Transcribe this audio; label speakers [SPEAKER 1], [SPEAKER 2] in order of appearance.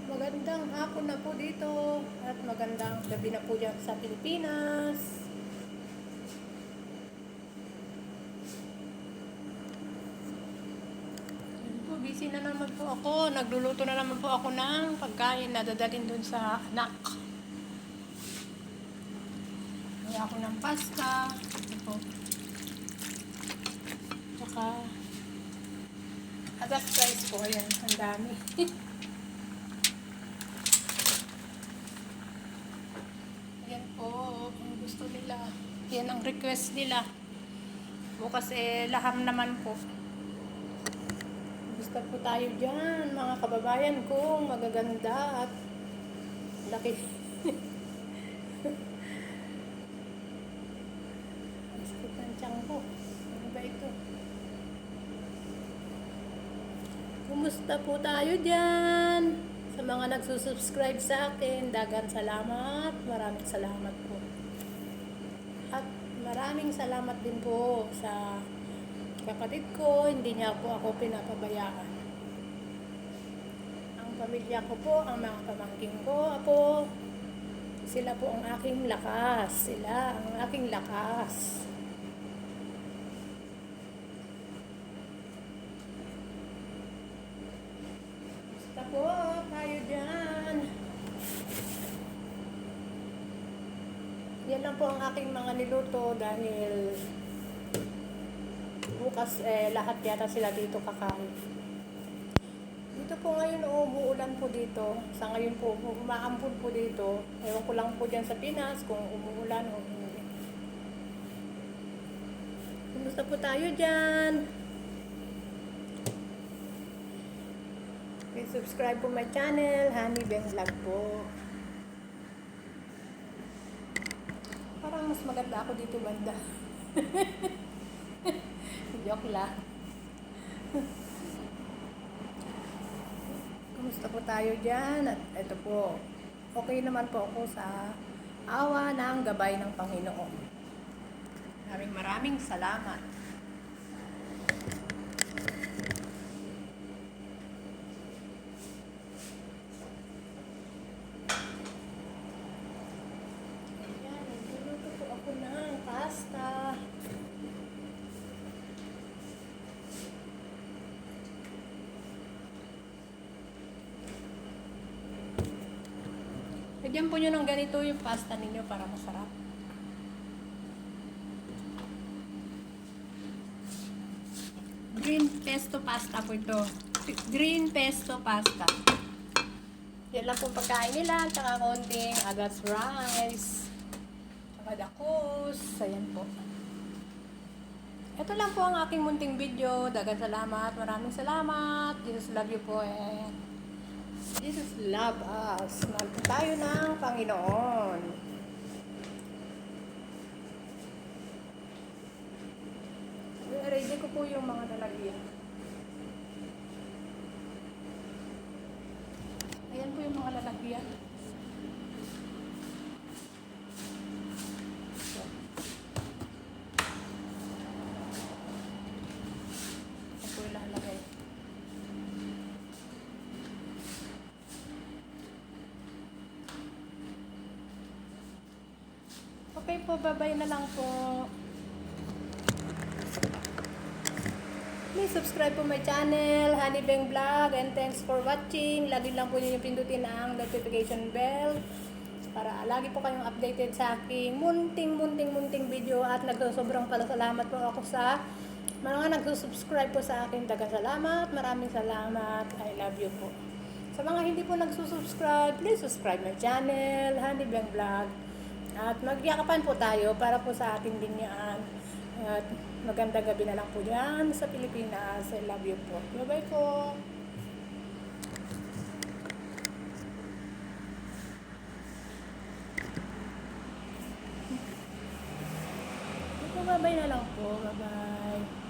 [SPEAKER 1] magandang hapon na po dito at magandang gabi na po dyan sa Pilipinas. Busy na naman po ako. Nagluluto na naman po ako ng pagkain na dadalhin dun sa anak. Kaya ako ng pasta. Ito po. Tsaka atas rice po. Ayan, ang dami. Ayan po, kung gusto nila. Yan ang request nila. Bukas laham naman po. Gusto po tayo dyan, mga kababayan ko, magaganda at laki. Ang sakit ng tiyan ko. Ano ba ito? Kumusta po tayo dyan? Sa mga nagsusubscribe sa akin, dagan salamat. Maraming salamat po. At maraming salamat din po sa kapatid ko, hindi niya po ako pinapabayaan. Ang pamilya ko po, ang mga pamangkin ko, apo, sila po ang aking lakas. Sila ang aking lakas. Basta po tayo dyan. Yan lang po ang aking mga niluto dahil bukas lahat yata sila dito kakain. Dito po ngayon umuulan po dito. Sa ngayon po umaampon po dito. Ewan ko lang po dyan sa Pinas kung umuulan o hindi. Kumusta po tayo dyan? Please subscribe po my channel, Honey Beng Vlog po. Parang mas maganda ako dito banda. Joke lang. Kumusta po tayo dyan? At ito po, okay naman po ako sa awa ng gabay ng Panginoon. Maraming salamat. Ayan, nagluluto po ako ng pasta. Lagyan po nyo ng ganito yung pasta ninyo para masarap. Green pesto pasta po ito. Green pesto pasta. Yan lang po pagkain nila. Tsaka konting agas rice. Tsaka dakos. Ayan po. Ito lang po ang aking munting video. Dagan salamat. Maraming salamat. Jesus love you po Jesus love us. Mahal po tayo ng Panginoon. Ready ko po yung mga lalagyan. Ayan po yung mga lalagyan. Ito po yung lalagay. Okay po, bye-bye na lang po. Please subscribe po my channel, Honey Beng Vlog, and thanks for watching. Lagi lang po ninyo pindutin ang notification bell para lagi po kayong updated sa aking munting video at nagsosobrang salamat po ako sa mga nagsusubscribe po sa akin. Dagang salamat, maraming salamat. I love you po. Sa mga hindi po nagsusubscribe, please subscribe my channel, Honey Beng Vlog. At magyakapan po tayo para po sa ating binyaan. At magandang gabi na lang po dyan sa Pilipinas. I love you po. Bye-bye po. Bye-bye na lang po. Bye-bye.